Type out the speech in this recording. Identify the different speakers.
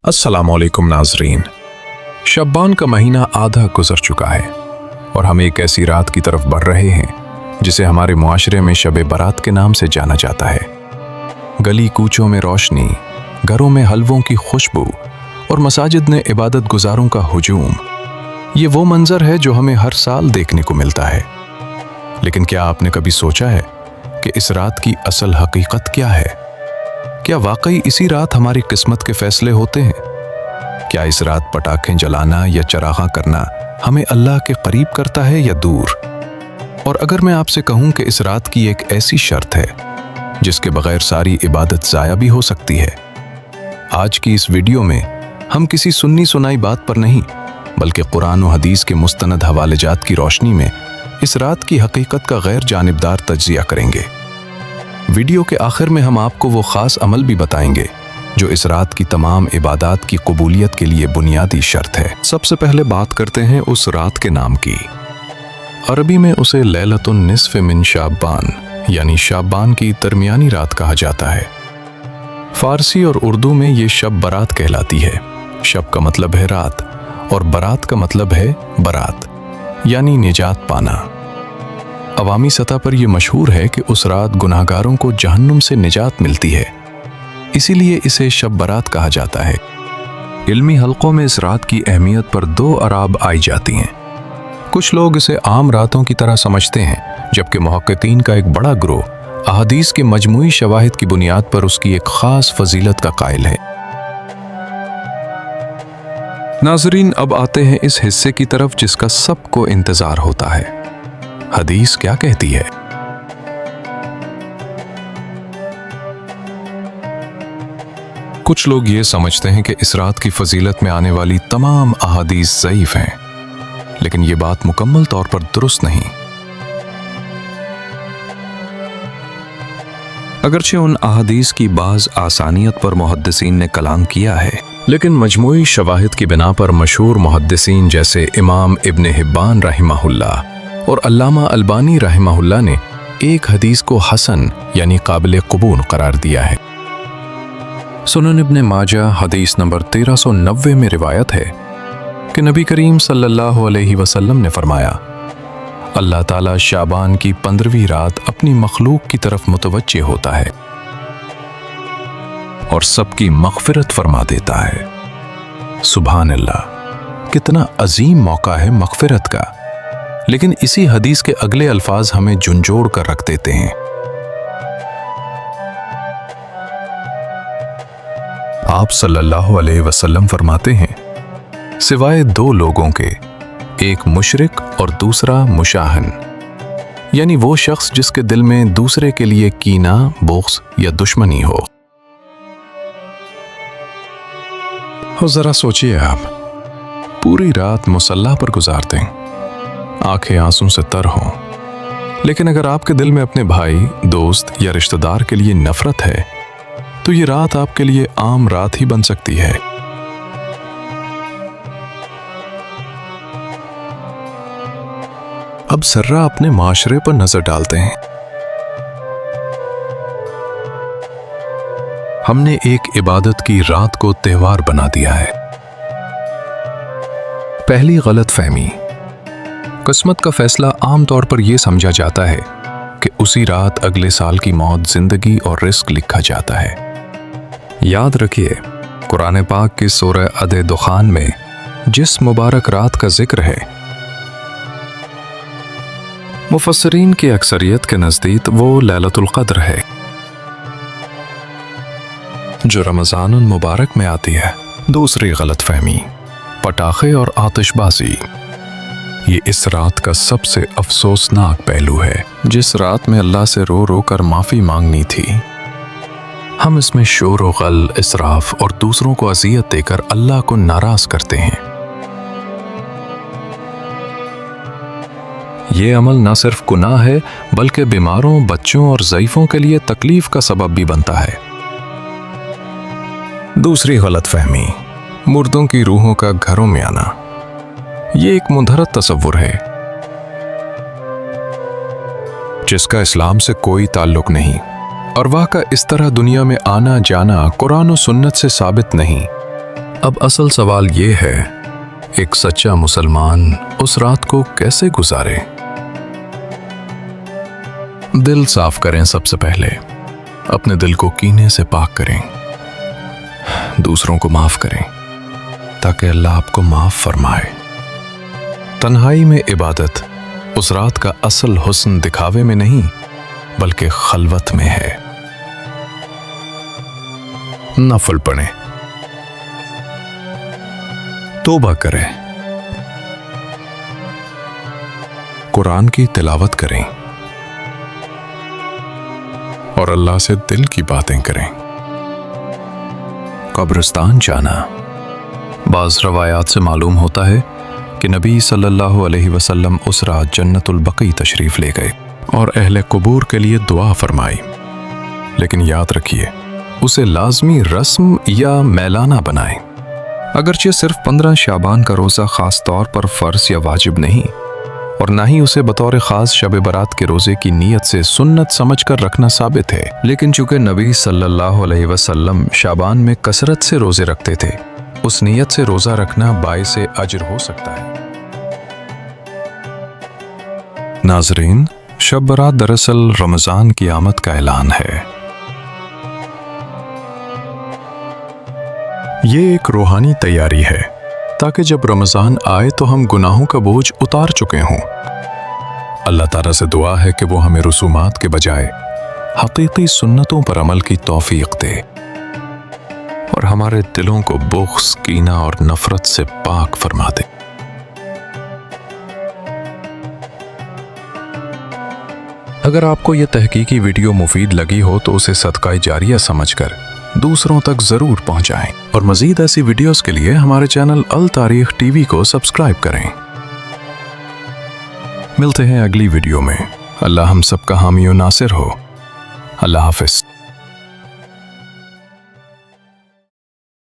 Speaker 1: अस्सलाम वालेकुम नाजरीन। शब्बान का महीना आधा गुजर चुका है और हम एक ऐसी रात की तरफ बढ़ रहे हैं जिसे हमारे मुआशरे में शब बारात के नाम से जाना जाता है। गली कूचों में रोशनी, घरों में हलवों की खुशबू और मसाजिद में इबादत गुजारों का हुजूम, ये वो मंजर है जो हमें हर साल देखने को मिलता है। लेकिन क्या आपने कभी सोचा है कि इस रात की असल हकीकत क्या है? क्या वाकई इसी रात हमारी किस्मत के फैसले होते हैं? क्या इस रात पटाखे जलाना या चरागा करना हमें अल्लाह के करीब करता है या दूर? और अगर मैं आपसे कहूं कि इस रात की एक ऐसी शर्त है जिसके बगैर सारी इबादत ज़ाया भी हो सकती है। आज की इस वीडियो में हम किसी सुन्नी सुनाई बात पर नहीं, बल्कि कुरान और हदीस के मुस्तनद हवालेजात की रोशनी में इस रात की हकीकत का गैर जानिबदार तज्जिया करेंगे। वीडियो के आखिर में हम आपको वो ख़ास अमल भी बताएंगे जो इस रात की तमाम इबादात की कबूलियत के लिए बुनियादी शर्त है। सबसे पहले बात करते हैं उस रात के नाम की। अरबी में उसे लैलतुन निस्फ मिन शाबान यानी शाबान की दरमियानी रात कहा जाता है। फारसी और उर्दू में ये शब बारात कहलाती है। शब का मतलब है रात और बारात का मतलब है बारात यानी निजात पाना। अवामी सतह पर यह मशहूर है कि उस रात गुनाहगारों को जहन्नुम से निजात मिलती है, इसीलिए इसे शब बारात कहा जाता है। इल्मी हलकों में इस रात की अहमियत पर दो आराब आई जाती हैं। कुछ लोग इसे आम रातों की तरह समझते हैं, जबकि मुहक्किकीन का एक बड़ा गिरोह अहादीस के मजमूई शवाहिद की बुनियाद पर उसकी एक खास फजीलत का कायल है। नाजरीन, अब आते हैं इस हिस्से की तरफ जिसका सबको इंतजार होता है। हदीस क्या कहती है? कुछ लोग ये समझते हैं कि इस रात की फजीलत में आने वाली तमाम अहादीस ज़ईफ हैं, लेकिन ये बात मुकम्मल तौर पर दुरुस्त नहीं। अगरचे उन अहादीस की बाज़ आसानियत पर मुहद्दिसीन ने कलाम किया है, लेकिन मजमूई शवाहिद की बिना पर मशहूर मुहद्दिसीन जैसे इमाम इब्न हिब्बान रहमहुल्लाह और अल्लामा अलबानी रहमहुल्लाह ने एक हदीस को हसन यानी काबिल कबूल करार दिया है। सुनन इब्न माजा हदीस नंबर 1390 में रिवायत है कि नबी करीम सल्लल्लाहु अलैहि वसल्लम ने फरमाया, अल्लाह ताला शाबान की 15वीं रात अपनी मखलूक की तरफ मुतवज्जे होता है और सबकी मग़फ़िरत फरमा देता है। सुभान अल्लाह, कितना अजीम मौका है मग़फ़िरत का। लेकिन इसी हदीस के अगले अल्फाज हमें झुंझोड़ कर रख देते हैं। आप सल्लल्लाहु अलैहि वसल्लम फरमाते हैं, सिवाय दो लोगों के, एक मुशरिक और दूसरा मुशाहन, यानी वो शख्स जिसके दिल में दूसरे के लिए कीना, बुग़्ज़ या दुश्मनी हो। जरा सोचिए, आप पूरी रात मुसल्ला पर गुजार दें, आंखें आंसू से तर हों, लेकिन अगर आपके दिल में अपने भाई, दोस्त या रिश्तेदार के लिए नफरत है तो ये रात आपके लिए आम रात ही बन सकती है। अब जर्रा अपने माशरे पर नजर डालते हैं। हमने एक इबादत की रात को त्योहार बना दिया है। पहली गलत फहमी, किस्मत का फैसला आमतौर पर यह समझा जाता है कि उसी रात अगले साल की मौत, जिंदगी और रिस्क लिखा जाता है। याद रखिए, कुरान पाक की सूरह अद-दुखान में जिस मुबारक रात का जिक्र है, मुफस्सिरीन की अक्सरियत के नज़दीक वो लैलतुल क़द्र है जो रमज़ानुल मुबारक में आती है। दूसरी गलत फहमी, पटाखे और आतिशबाजी, ये इस रात का सबसे अफसोसनाक पहलू है। जिस रात में अल्लाह से रो रो कर माफ़ी मांगनी थी, हम इसमें शोर व गल, इसराफ और दूसरों को अज़ियत देकर अल्लाह को नाराज़ करते हैं। ये अमल न सिर्फ गुनाह है, बल्कि बीमारों, बच्चों और ज़ईफ़ों के लिए तकलीफ का सबब भी बनता है। दूसरी गलत फहमी, मुर्दों की रूहों का घरों में आना, ये एक मुनहरत तसव्वुर है जिसका इस्लाम से कोई ताल्लुक नहीं। अरवाह का इस तरह दुनिया में आना जाना कुरान और सुन्नत से साबित नहीं। اب اصل سوال یہ ہے، ایک سچا مسلمان اس رات کو کیسے گزارے؟ دل صاف کریں، سب سے پہلے اپنے دل کو کینے سے پاک کریں، دوسروں کو معاف کریں تاکہ اللہ آپ کو معاف فرمائے۔ تنہائی میں عبادت اس رات کا اصل حسن دکھاوے میں نہیں بلکہ خلوت میں ہے۔ نفل پڑھیں، توبہ کریں، قرآن کی تلاوت کریں اور اللہ سے دل کی باتیں کریں۔ قبرستان جانا، بعض روایات سے معلوم ہوتا ہے کہ نبی صلی اللہ علیہ وسلم اس رات جنت البقیع تشریف لے گئے اور اہل قبور کے لیے دعا فرمائی، لیکن یاد رکھیے اسے لازمی رسم یا میلانہ بنائیں۔ اگرچہ صرف 15 شعبان کا روزہ خاص طور پر فرض یا واجب نہیں، اور نہ ہی اسے بطور خاص شب برات کے روزے کی نیت سے سنت سمجھ کر رکھنا ثابت ہے، لیکن چونکہ نبی صلی اللہ علیہ وسلم شعبان میں کثرت سے روزے رکھتے تھے، اس نیت سے روزہ رکھنا باعث اجر ہو سکتا ہے۔ ناظرین، شب برات دراصل رمضان کی آمد کا اعلان ہے۔ یہ ایک روحانی تیاری ہے تاکہ جب رمضان آئے تو ہم گناہوں کا بوجھ اتار چکے ہوں۔ اللہ تعالیٰ سے دعا ہے کہ وہ ہمیں رسومات کے بجائے حقیقی سنتوں پر عمل کی توفیق دے اور ہمارے دلوں کو بغض، کینہ اور نفرت سے پاک فرما دے۔ اگر آپ کو یہ تحقیقی ویڈیو مفید لگی ہو تو اسے صدقہ جاریہ سمجھ کر دوسروں تک ضرور پہنچائیں، اور مزید ایسی ویڈیوز کے لیے ہمارے چینل التاریخ ٹی وی کو سبسکرائب کریں۔ ملتے ہیں اگلی ویڈیو میں۔ اللہ ہم سب کا حامی و ناصر ہو۔ اللہ حافظ۔